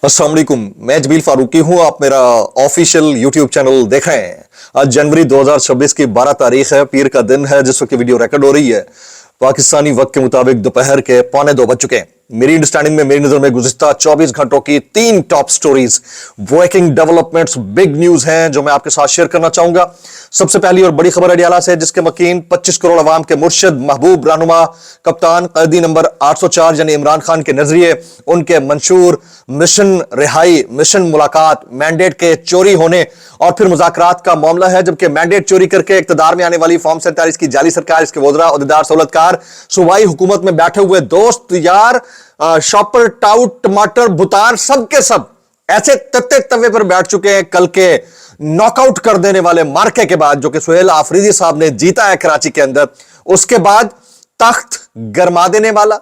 अस्सलाम वालेकुम, मैं जमील फारूकी हूं। आप मेरा ऑफिशियल यूट्यूब चैनल देख रहे हैं। आज जनवरी 2026 की 12 तारीख है, पीर का दिन है जिस वक्त वीडियो रिकॉर्ड हो रही है। पाकिस्तानी वक्त के मुताबिक दोपहर के 1:45 बज चुके हैं। मेरी अंडरस्टैंडिंग में, मेरी नजर में गुज़िश्ता 24 घंटों की 3 top stories, breaking developments, big news हैं जो मैं आपके साथ शेयर करना चाहूंगा। सबसे पहली और बड़ी खबर अडियाला से, जिसके मकीन 25 करोड़ अवाम के मुर्शिद, महबूब रहनुमा, कप्तान, कैदी नंबर 804 यानी इमरान खान के नजरिए उनके मंशूर मिशन रिहाई, मिशन मुलाकात, मैंडेट के चोरी होने और फिर मुज़ाकरात का मामला है। जबकि मैंडेट चोरी करके इक़्तिदार में आने वाली फॉर्म 47 की जाली सरकार, इसके वज़रा, ओहदेदार, सहूलतकार, सूबाई हुकूमत में बैठे हुए दोस्त यार, शॉपर, टाउट, टमाटर, भुतार, सब के सब ऐसे तत्ते तवे पर बैठ चुके हैं कल के नॉकआउट कर देने वाले मार्के के बाद, जो कि सुहेल आफरीदी साहब ने जीता है कराची के अंदर। उसके बाद तख्त गरमा देने वाला,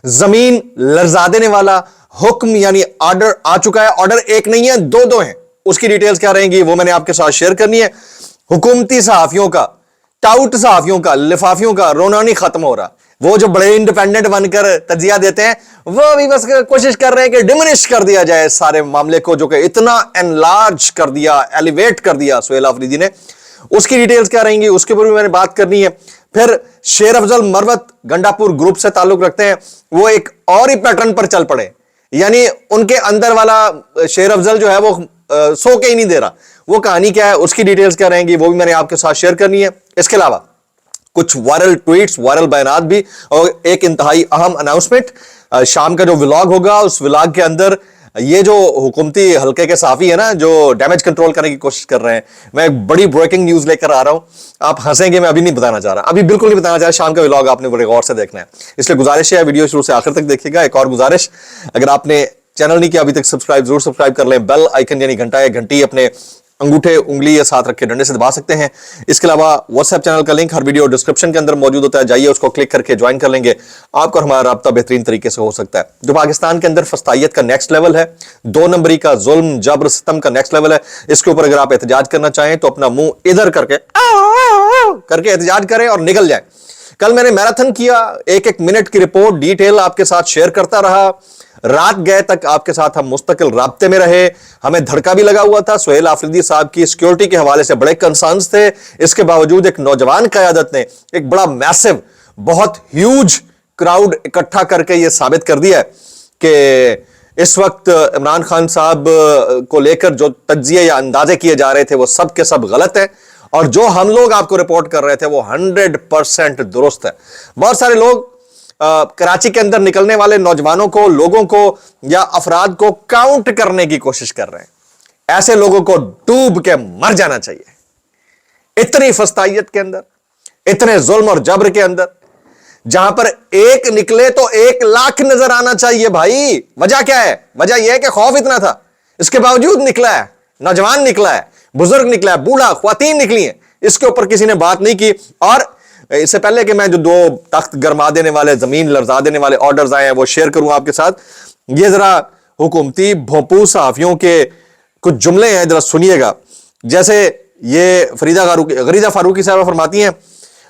जमीन लर्जा देने वाला हुक्म यानी ऑर्डर आ चुका है। ऑर्डर एक नहीं है, दो हैं। उसकी डिटेल्स क्या रहेंगी वो मैंने आपके साथ शेयर करनी है। हुकूमती सहाफियों का, टाउट सहाफियों का, लिफाफियों का रोना नहीं खत्म हो रहा। वो जो बड़े इंडिपेंडेंट बनकर तजिया देते हैं, वो भी बस कोशिश कर रहे हैं कि डिमिनिश कर दिया जाए सारे मामले को, जो कि इतना एनलार्ज कर दिया, एलिवेट कर दिया सुहेल आफरीदी ने। उसकी डिटेल्स क्या रहेंगी उसके ऊपर भी मैंने बात करनी है। फिर शेर अफजल मरवत गंडापुर ग्रुप से ताल्लुक रखते हैं, वो एक और ही पैटर्न पर चल पड़े, यानी उनके अंदर वाला शेर अफजल जो है वो सो के ही नहीं दे रहा। वो कहानी क्या है, उसकी डिटेल्स क्या रहेंगी वो भी मैंने आपके साथ शेयर करनी है। इसके अलावा कुछ वायरल ट्वीट्स, वायरल बयानात भी, और एक इंतहाई अहम अनाउंसमेंट। शाम का जो व्लॉग होगा, उस व्लॉग के अंदर ये जो हुकूमती हल्के के साफी है ना, जो डैमेज कंट्रोल करने की कोशिश कर रहे हैं, मैं एक बड़ी ब्रेकिंग न्यूज लेकर आ रहा हूं। आप हंसेंगे, मैं अभी नहीं बताना चाह रहा, अभी बिल्कुल नहीं बताना चाह रहा। शाम का व्लॉग आपने बड़े गौर से देखना है, इसलिए गुजारिश है वीडियो शुरू से आखिर तक देखिएगा। एक और गुजारिश, अगर आपने चैनल नहीं किया अभी तक, सब्सक्राइब जरूर सब्सक्राइब कर लें। बेल आइकन यानी घंटा या घंटी अपने अंगूठे, उंगली या साथ रख के डंडे से दबा सकते हैं। इसके अलावा व्हाट्सएप चैनल का लिंक हर वीडियो डिस्क्रिप्शन के अंदर मौजूद होता है, जाइए उसको क्लिक करके ज्वाइन कर लेंगे। आपका और हमारा राब्ता बेहतरीन तरीके से हो सकता है। जो पाकिस्तान के अंदर फस्तायत का नेक्स्ट लेवल है, 2 नंबरी का जुल्म, जबर, सितम का नेक्स्ट लेवल है, इसके ऊपर अगर आप एहतजाज करना चाहें तो अपना मुंह इधर करके एहतजाज करें और निकल जाए। कल मैंने मैराथन किया, एक एक मिनट की रिपोर्ट डिटेल आपके साथ शेयर करता रहा। रात गए तक आपके साथ हम मुस्तकिल राब्ते में रहे। हमें धड़का भी लगा हुआ था, सुहेल आफरीदी साहब की सिक्योरिटी के हवाले से बड़े कंसर्न्स थे। इसके बावजूद एक नौजवान क़यादत ने एक बड़ा मैसिव, बहुत ह्यूज क्राउड इकट्ठा करके यह साबित कर दिया कि इस वक्त इमरान खान साहब को लेकर जो तज्जिए या अंदाजे किए जा रहे थे वो सब के सब गलत है, और जो हम लोग आपको रिपोर्ट कर रहे थे वो 100% दुरुस्त है। बहुत सारे लोग कराची के अंदर निकलने वाले नौजवानों को, लोगों को या अफराद को काउंट करने की कोशिश कर रहे हैं। ऐसे लोगों को डूब के मर जाना चाहिए। इतनी फस्तायत के अंदर, इतने जुल्म और जबर के अंदर, जहां पर एक निकले तो 1 लाख नजर आना चाहिए भाई। वजह क्या है? वजह यह है कि खौफ इतना था, इसके बावजूद निकला है, नौजवान निकला है, बुजुर्ग निकला है, बूढ़ा, ख्वातीन निकली है। इसके ऊपर किसी ने बात नहीं की। और इससे पहले कि मैं जो 2 तख्त गरमा देने वाले, जमीन लर्जा देने वाले ऑर्डर्स आए हैं वो शेयर करूं आपके साथ, ये जरा हुकूमती भोंपू सहाफियों के कुछ जुमले हैं, जरा सुनिएगा। जैसे ये गरीदा फारूकी साहब फरमाती हैं,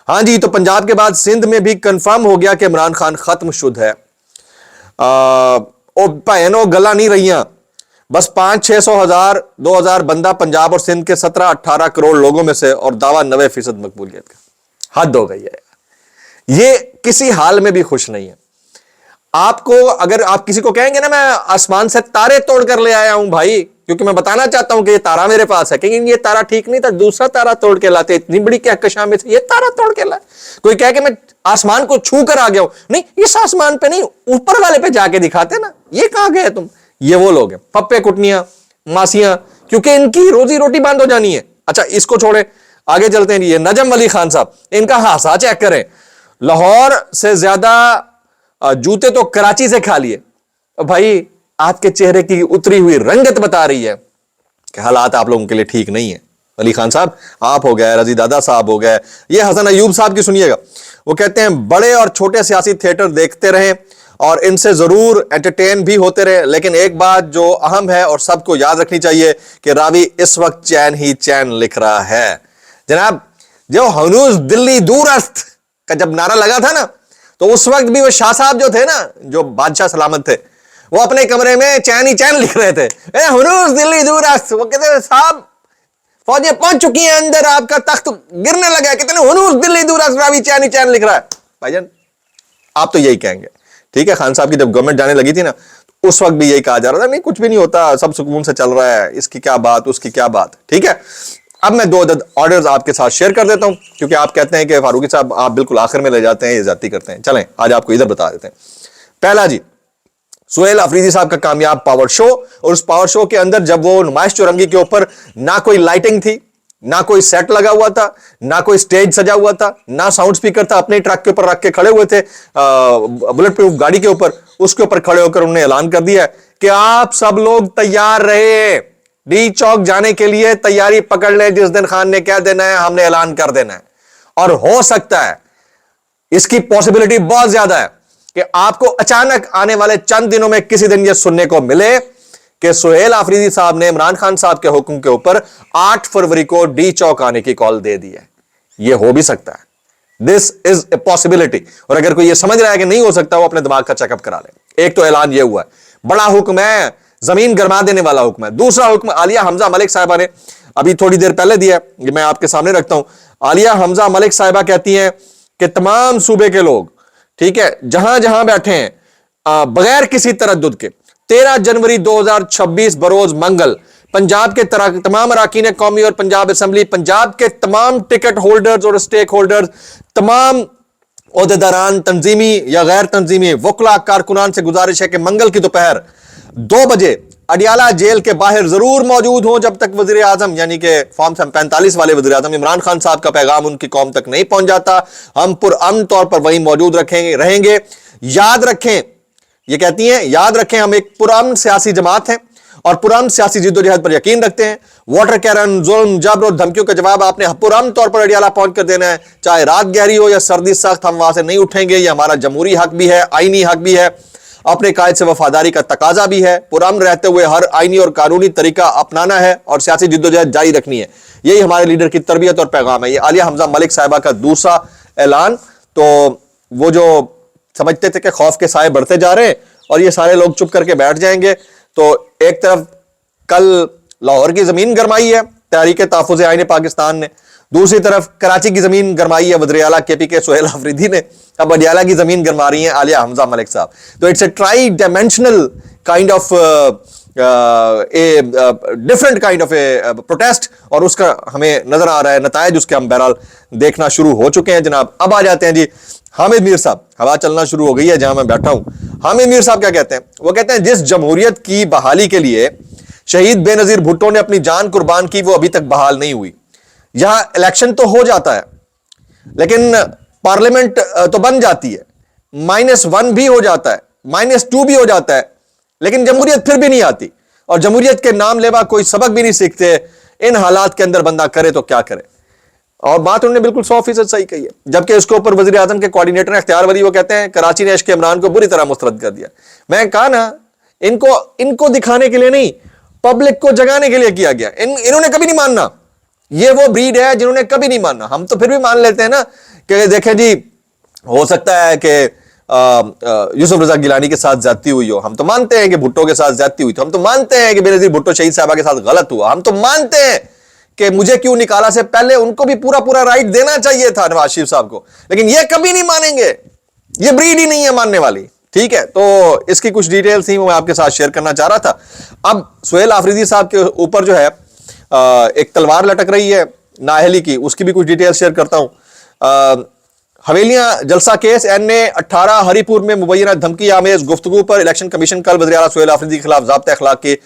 हाँ जी, तो पंजाब के बाद सिंध में भी कंफर्म हो गया कि इमरान खान खत्म शुद है। ओ भैनो गला नहीं रही, बस 500-600 हज़ार 2000 बंदा पंजाब और सिंध के 17-18 करोड़ लोगों में से, और दावा 90% मकबूलियत का। हद हो गई है। ये किसी हाल में भी खुश नहीं है। आपको, अगर आप किसी को कहेंगे ना, मैं आसमान से तारे तोड़ कर ले आया हूं भाई, क्योंकि मैं बताना चाहता हूं कि ये तारा मेरे पास है, लेकिन ये तारा ठीक नहीं था, दूसरा तारा तोड़ के लाते, इतनी बड़ी कहकशां में से ये तारा तोड़ के लाए। कोई कहे कि मैं आसमान को छू कर आ गया हूं, नहीं, इस आसमान पे नहीं, ऊपर वाले पे जाके दिखाते ना, ये कहां गए तुम। ये वो लोग हैं, पप्पे कुटनियां, मासियां, क्योंकि इनकी रोजी रोटी बंद हो जानी है। अच्छा, इसको छोड़े, आगे चलते हैं। ये नजम वली खान साहब, इनका हादसा चेक करें। लाहौर से ज्यादा जूते तो कराची से खा लिए। भाई, आपके चेहरे की उतरी हुई रंगत बता रही है कि हालात आप लोगों के लिए ठीक नहीं है। वली खान साहब आप हो गए, रजी दादा साहब हो गए, ये हसन अयूब साहब की सुनिएगा। वो कहते हैं, बड़े और छोटे सियासी थिएटर देखते रहे और इनसे जरूर एंटरटेन भी होते रहे, लेकिन एक बात जो अहम है और सबको याद रखनी चाहिए कि रावी इस वक्त चैन ही चैन लिख रहा है। जनाब, जो हनूज दिल्ली दूरस्त का जब नारा लगा था ना, तो उस वक्त भी वो शाह साहब जो थे ना, जो बादशाह सलामत थे, वो अपने कमरे में चैन ही चैन लिख रहे थे, हुनूस दिल्ली दूर। वो कहते हैं साहब फौजें पहुंच चुकी हैं अंदर, आपका तख्त गिरने लगा है, कितने हुनूस दिल्ली दूर रावी चैन ही चैन लिख रहा है। भाईजान आप तो यही कहेंगे, ठीक है। खान साहब की जब गवर्नमेंट जाने लगी थी ना, उस वक्त भी यही कहा जा रहा था, नहीं कुछ भी नहीं होता, सब सुकून से चल रहा है, इसकी क्या बात उसकी क्या बात, ठीक है। अब मैं 2 ऑर्डर्स आपके साथ शेयर कर देता हूं, क्योंकि आप कहते हैं कि फारूकी साहब आप बिल्कुल आखिर में ले जाते हैं, ये ज्यादती करते हैं। चलें आज आपको इधर बता देते हैं। पहला जी, सुहेल अफरीदी साहब का कामयाब पावर शो, और उस पावर शो के अंदर जब वो नुमाइश चौरंगी के ऊपर ना कोई लाइटिंग थी, ना कोई सेट लगा हुआ था, ना कोई स्टेज सजा हुआ था, ना साउंड स्पीकर था, अपने ट्रक के ऊपर रख के खड़े हुए थे, बुलेट प्रूफ गाड़ी के ऊपर, उसके ऊपर खड़े होकर उन्होंने ऐलान कर दिया कि आप सब लोग तैयार रहे, डी चौक जाने के लिए तैयारी पकड़ लें, जिस दिन खान ने कह देना है हमने ऐलान कर देना है। और हो सकता है, इसकी पॉसिबिलिटी बहुत ज्यादा है कि आपको अचानक आने वाले चंद दिनों में किसी दिन यह सुनने को मिले कि सुहेल आफरीदी साहब ने इमरान खान साहब के हुक्म के ऊपर 8 फरवरी को डी चौक आने की कॉल दे दी है। यह हो भी सकता है, दिस इज ए पॉसिबिलिटी। और अगर कोई यह समझ रहा है कि नहीं हो सकता, वो अपने दिमाग का चेकअप करा ले। एक तो ऐलान यह हुआ है, बड़ा हुक्म है, जमीन गरमा देने वाला हुक्म है। दूसरा हुक्म आलिया हमजा मलिक साहिबा ने अभी थोड़ी देर पहले दिया, ये मैं आपके सामने रखता हूं। आलिया हमजा मलिक साहिबा कहती हैं कि तमाम सूबे के लोग, ठीक है, जहां जहां बैठे हैं, बगैर किसी तरद्दुद के 13 जनवरी 2026 बरोज मंगल पंजाब के तमाम अराकीन कौमी और पंजाब असेंबली, पंजाब के तमाम टिकट होल्डर्स और स्टेक होल्डर्स, तमाम ओहदेदारान, तंजीमी या गैर तंजीमी वकला कारकुनान से गुजारिश है कि मंगल की दोपहर 2 बजे अडियाला जेल के बाहर जरूर मौजूद हो, जब तक वजीर आजम यानी कि फॉर्म 45 वाले वजीर आजम इमरान खान साहब का पैगाम उनकी कौम तक नहीं पहुंच जाता। हम पुरअमन तौर पर वहीं मौजूद रहेंगे। याद रखें, ये कहती हैं, याद रखें हम एक पुरअमन सियासी जमात हैं और पुरअमन सियासी जिद्दोजहद पर यकीन रखते हैं। वाटर कैरन, जुल्म, जबर और धमकियों का जवाब आपने पुरअमन तौर पर अडियाला पहुंच कर देना है, चाहे रात गहरी हो या सर्दी सख्त, हम वहां से नहीं उठेंगे। ये हमारा जमहूरी हक भी है, आईनी हक भी है, अपने कायद से वफादारी का तकाजा भी है। पुरअमन रहते हुए हर आईनी और कानूनी तरीका अपनाना है और सियासी जिद्दोजहद जारी रखनी है। यही हमारे लीडर की तरबियत और पैगाम है। ये आलिया हमजा मलिक साहिबा का दूसरा ऐलान। तो वो जो समझते थे कि खौफ के साए बढ़ते जा रहे हैं और ये सारे लोग चुप करके बैठ जाएंगे, तो एक तरफ कल लाहौर की जमीन गरमाई है तहरीक तहफ़्फ़ुज़ आईन पाकिस्तान ने, दूसरी तरफ कराची की जमीन गरमाई है वज़ीर आला KPK सुहेल अफरीदी ने, अब अडियाला की जमीन गरमा रही है आलिया हमजा मलिक साहब। तो it's a try dimensional kind of a different kind of A protest, और उसका हमें नजर आ रहा है नतायज उसके हम बहरहाल देखना शुरू हो चुके हैं जनाब। अब आ जाते हैं जी हामिद मीर साहब, हवा चलना शुरू हो गई है जहां मैं बैठा हूं। हामिद मीर साहब क्या कहते हैं? वो कहते हैं जिस जमहूरियत की बहाली के लिए शहीद बेनजीर भुट्टो ने अपनी जान कुर्बान की, वो अभी तक बहाल नहीं हुई। यहां इलेक्शन तो हो जाता है लेकिन पार्लियामेंट तो बन जाती है, -1 भी हो जाता है, -2 भी हो जाता है, लेकिन जमहूरियत फिर भी नहीं आती, और जमहूरियत के नाम लेवा कोई सबक भी नहीं सीखते। इन हालात के अंदर बंदा करे तो क्या करे। और बात उन्होंने बिल्कुल 100% सही कही है। जबकि इसके ऊपर वजीर आजम के कोऑर्डिनेटर इख्तियार वली वो कहते हैं कराची ने इश्क इमरान को बुरी तरह मुस्तरद कर दिया। मैं कहा ना, इनको दिखाने के लिए नहीं, पब्लिक को जगाने के लिए किया गया। इन्होंने कभी नहीं मानना, ये वो ब्रीड है जिन्होंने कभी नहीं मानना। हम तो फिर भी मान लेते हैं ना कि देखें जी, हो सकता है कि यूसुफ रजा गिलानी के साथ ज्यादती हुई हो, हम तो मानते हैं कि भुट्टो के साथ ज्यादती हुई, तो हम तो मानते हैं कि बेनजीर भुट्टो शहीद साहबा के साथ गलत हुआ, हम तो मानते हैं कि मुझे क्यों निकाला से पहले उनको भी पूरा राइट देना चाहिए था नवाज शरीफ साहब को, लेकिन ये कभी नहीं मानेंगे, ये ब्रीड ही नहीं है मानने वाली। ठीक है, तो इसकी कुछ डिटेल्स थी, मैं आपके साथ शेयर करना चाह रहा था। अब सुहेल आफरीदी साहब के ऊपर जो है एक तलवार लटक रही है नाअहली की, उसकी भी कुछ डिटेल्स शेयर करता हूं। हवेलियां जलसा केस NA 18 हरीपुर में मुबैना धमकी आमेज गुफ्तगू पर इलेक्शन कमीशन कल वज़ीर आला सुहेल आफरीदी के खिलाफ ज़ाब्ता अखलाक के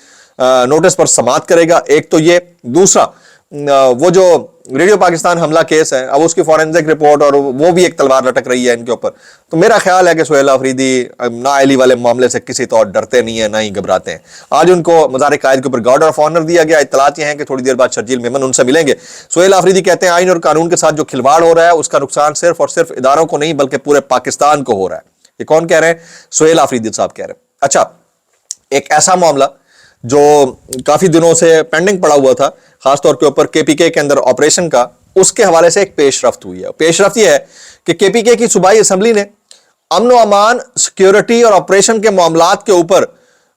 नोटिस पर समाअत करेगा। एक तो ये, दूसरा वो जो रेडियो पाकिस्तान हमला केस है, अब उसकी फॉरेंसिक रिपोर्ट और वो भी एक तलवार लटक रही है इनके ऊपर। तो मेरा ख्याल है कि सुहेल आफरीदी नाअहली वाले मामले से किसी तौर डरते नहीं है, ना ही घबराते हैं। आज उनको मज़ार कायद के ऊपर गार्ड ऑफ ऑनर दिया गया। इत्तलात ये हैं कि थोड़ी देर बाद शर्जील मेमन उनसे मिलेंगे। सुहेल आफरीदी कहते हैं आइन और कानून के साथ जो खिलवाड़ हो रहा है उसका नुकसान सिर्फ और सिर्फ इदारों को नहीं बल्कि पूरे पाकिस्तान को हो रहा है। ये कौन कह रहे हैं? सुहेल आफरीदी साहब कह रहे हैं। अच्छा, एक ऐसा मामला जो काफी दिनों से पेंडिंग पड़ा हुआ था, खासतौर के ऊपर KPK के अंदर ऑपरेशन का, उसके हवाले से एक पेशरफ्त हुई है। पेशरफ्त यह है कि KPK की सूबाई असेंबली ने अमन व अमान, सिक्योरिटी और ऑपरेशन के मामलात के ऊपर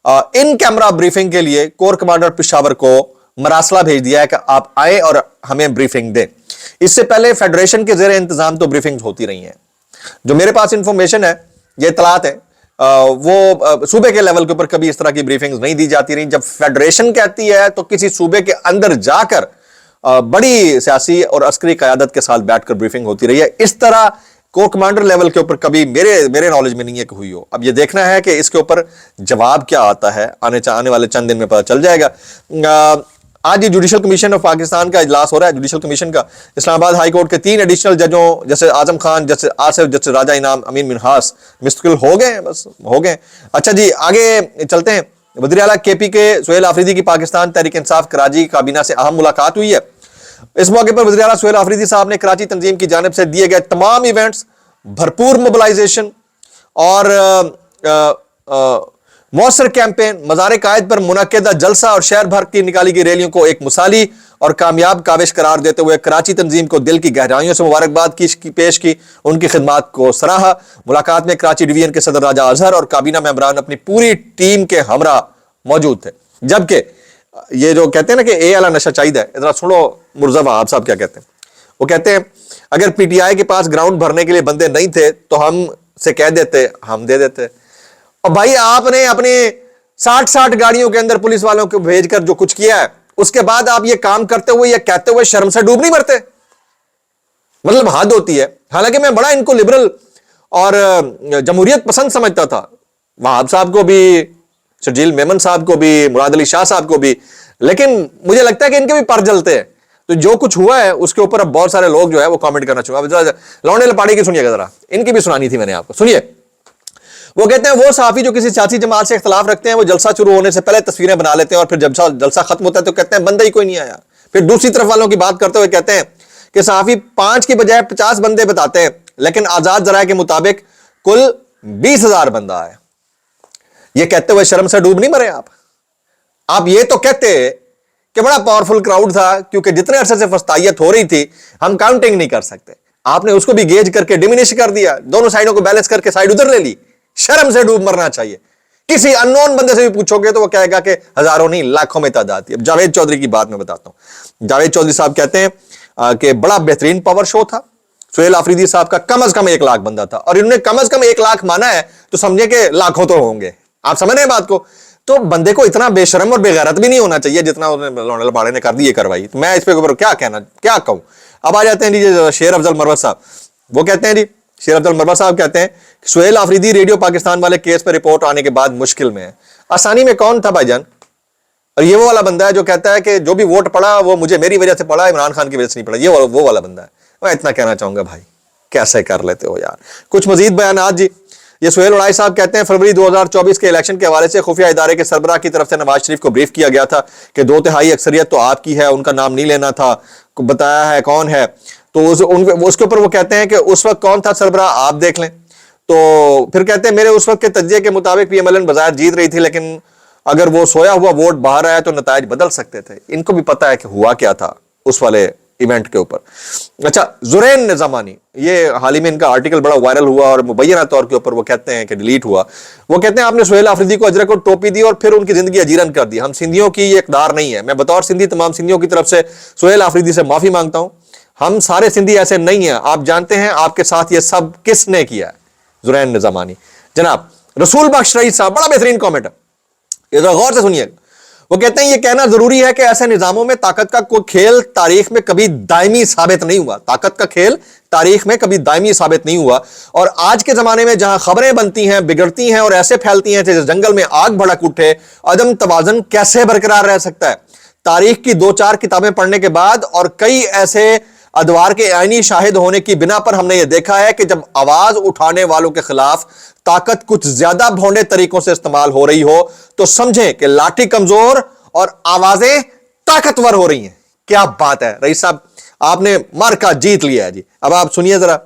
इन कैमरा ब्रीफिंग के लिए कोर कमांडर पेशावर को मरासला भेज दिया है कि आप आए और हमें ब्रीफिंग दें। इससे पहले फेडरेशन के जेर इंतजाम तो ब्रीफिंग होती रही हैं। जो मेरे पास इंफॉर्मेशन है, ये इतलात है, वो सूबे के लेवल के ऊपर कभी इस तरह की ब्रीफिंग्स नहीं दी जाती रही। जब फेडरेशन कहती है तो किसी सूबे के अंदर जाकर बड़ी सियासी और अस्करी क़यादत के साथ बैठकर ब्रीफिंग होती रही है। इस तरह कोर कमांडर लेवल के ऊपर कभी मेरे नॉलेज में नहीं है कि हुई हो। अब ये देखना है कि इसके ऊपर जवाब क्या आता है, आने वाले चंद दिन में पता चल जाएगा। आज ये जुडिशल कमीशन ऑफ पाकिस्तान का इजलास हो रहा है, जुडिशल कमीशन का। इस्लामाबाद हाई कोर्ट के 3 एडिशनल जजों जैसे आजम खान, जैसे आसिफ, जैसे राजा इनाम, अमीन मिनहास मुस्तकिल हो गए, बस हो गए। अच्छा जी, आगे चलते हैं। वज़ीर आला KP के सुहेल आफरीदी की पाकिस्तान तहरीक इंसाफ कराची काबीना से अहम मुलाकात हुई है। इस मौके पर वज़ीर आला सुहेल आफरीदी साहब ने कराची तंजीम की जानिब से दिए गए तमाम इवेंट्स, भरपूर मोबिलाइजेशन और मौसर कैंपेन, मज़ार कायद पर मुनक्किदा जलसा और शहर भर की निकाली गई रैलियों को एक मिसाली और कामयाब काविश करार देते हुए कराची तंजीम को दिल की गहराइयों से मुबारकबाद पेश की, उनकी खिदमात को सराहा। मुलाकात में कराची डिवीजन के सदर राजा अजहर और काबीना मेंबरान अपनी पूरी टीम के हमरा मौजूद थे। जबकि ये जो कहते हैं ना कि ए वाला नशा चाहिए, इतना सुनो मुर्जा वहाब साहब क्या कहते हैं। वो कहते हैं अगर PTI के पास ग्राउंड भरने के लिए बंदे नहीं थे तो हम से कह देते, हम दे देते। और भाई आपने अपने 60 गाड़ियों के अंदर पुलिस वालों को भेजकर जो कुछ किया है, उसके बाद आप ये काम करते हुए, ये कहते हुए शर्म से डूब नहीं मरते? मतलब हद होती है। हालांकि मैं बड़ा इनको लिबरल और जमहूरियत पसंद समझता था, वहाब साहब को भी, शर्जील मेमन साहब को भी, मुराद अली शाह साहब को भी, लेकिन मुझे लगता है कि इनके भी पर जलते हैं। तो जो कुछ हुआ है उसके ऊपर अब बहुत सारे लोग जो है वो कमेंट करना चाहिए। लौंडे लपाड़ी की सुनिएगा जरा, इनकी भी सुनानी थी मैंने आपको, सुनिए। वो कहते हैं वो सहाफी जो किसी सियासी जमात से इख्तलाफ रखते हैं वो जलसा शुरू होने से पहले तस्वीरें बना लेते हैं और फिर जब जलसा खत्म होता है तो कहते हैं बंदा ही कोई नहीं आया। फिर दूसरी तरफ वालों की बात करते हुए कहते हैं कि सहाफी 5 की बजाय 50 बंदे बताते हैं, लेकिन आजाद जराये के मुताबिक कुल 20,000 बंदा आए। ये कहते हुए शर्म से डूब नहीं मरे आप ये तो कहते कि बड़ा पावरफुल क्राउड था, क्योंकि जितने अरसे से फस्तायत हो रही थी हम काउंटिंग नहीं कर सकते। आपने उसको भी गेज करके डिमिनिश कर दिया, दोनों साइडों को बैलेंस करके साइड उधर ले ली। शर्म से डूब मरना चाहिए। किसी अननोन बंदे से भी पूछोगे तो वो कहेगा कि हजारों नहीं लाखों में तादाद थी। अब जावेद चौधरी की बात मैं बताता हूं। जावेद चौधरी साहब कहते हैं कि बड़ा बेहतरीन पावर शो था। सुहेल आफरीदी साहब का कम से कम 1 लाख बंदा था और इन्होंने कम से कम 1 लाख माना है तो समझे कि लाखों तो होंगे। आप समझ रहे हैं बात को? तो बंदे को इतना बेशरम और बेगैरत भी नहीं होना चाहिए जितना उन्होंने लबाड़े ने कर दी ये कार्रवाई। तो मैं इस पे ऊपर क्या कहूं। अब आ जाते हैं जी शेर अफजल मरवत साहब। वो कहते हैं जी, शेर अफजल मरवत साहब कहते हैं सुहेल आफरीदी रेडियो पाकिस्तान वाले केस पर रिपोर्ट आने के बाद मुश्किल में है। आसानी में कौन था भाईजान? और ये वो वाला बंदा है जो कहता है कि जो भी वोट पड़ा वो मुझे मेरी वजह से पड़ा, इमरान खान की वजह से नहीं पड़ा। ये वो वाला बंदा है। मैं इतना कहना चाहूंगा भाई, कैसे कर लेते हो यार। कुछ मजीद बयानात जी। ये सुहेल उड़ाई साहब कहते हैं फरवरी 2024 के इलेक्शन के हवाले से खुफिया इदारे के सरबराह की तरफ से नवाज शरीफ को ब्रीफ किया गया था कि 2/3 अक्सरियत तो आपकी है, उनका नाम नहीं लेना था, बताया है कौन है। तो उसके ऊपर वो कहते हैं कि उस वक्त कौन था सरबराह, आप देख लें। तो फिर कहते हैं मेरे उस वक्त के तज्जिए के मुताबिक PMLN बाजार जीत रही थी, लेकिन अगर वो सोया हुआ वोट बाहर आया तो नतायज बदल सकते थे। इनको भी पता है कि हुआ क्या था उस वाले इवेंट के ऊपर। अच्छा, जुरैन निज़ामानी, ये हाल ही में इनका आर्टिकल बड़ा वायरल हुआ और मुबैना तौर के ऊपर वो कहते हैं कि डिलीट हुआ। वो कहते हैं आपने सुहेल आफरीदी को अजरक और टोपी दी और फिर उनकी जिंदगी अजीरन कर दी। हम सिंधियों की ये इक़दार नहीं है। मैं बतौर सिंधी तमाम सिंधियों की तरफ से सुहेल आफरीदी से माफी मांगता हूं। हम सारे सिंधी ऐसे नहीं हैं। आप जानते हैं आपके साथ ये सब किसने किया है? जुरैन निज़ामानी। जनाब रसूल बख्श रईस साहब, बड़ा बेहतरीन कॉमेंट है, ये जरा गौर से सुनिएगा। वो कहते हैं ये कहना जरूरी है कि ऐसे निजामों में ताकत का कोई खेल तारीख में कभी दायमी साबित नहीं हुआ। ताकत का खेल तारीख में कभी दायमी साबित नहीं हुआ। और आज के जमाने में जहां खबरें बनती हैं, बिगड़ती हैं और ऐसे फैलती हैं जैसे जंगल में आग भड़क उठे, अदम तवाजन कैसे बरकरार रह सकता है? तारीख की 2-4 किताबें पढ़ने के बाद और कई ऐसे अदवार के आईनी शाहिद होने की बिना पर हमने ये देखा है कि जब आवाज उठाने वालों के खिलाफ ताकत कुछ ज्यादा भौंडे तरीकों से इस्तेमाल हो रही हो तो समझें कि लाठी कमजोर और आवाजें ताकतवर हो रही हैं। क्या बात है रईस साहब, आपने मार्का जीत लिया है जी। अब आप सुनिए जरा,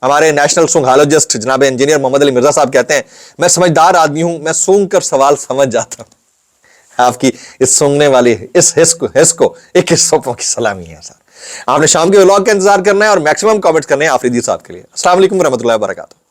हमारे नेशनल सूंघोलॉजिस्ट जनाब इंजीनियर मोहम्मद अली मिर्जा साहब कहते हैं मैं समझदार आदमी हूं, मैं सूंघ कर सवाल समझ जाता हूं। आपकी इस सूंघने वाली इस हिस्स को 21 सौंपों की सलामी है सर। आपने शाम के व्लॉग का इंतजार करना है और मैक्सिमम कमेंट्स करने हैं आफरीदी साहब के लिए। अस्सलाम वालेकुम रहमतुल्लाहि व बरकातहू।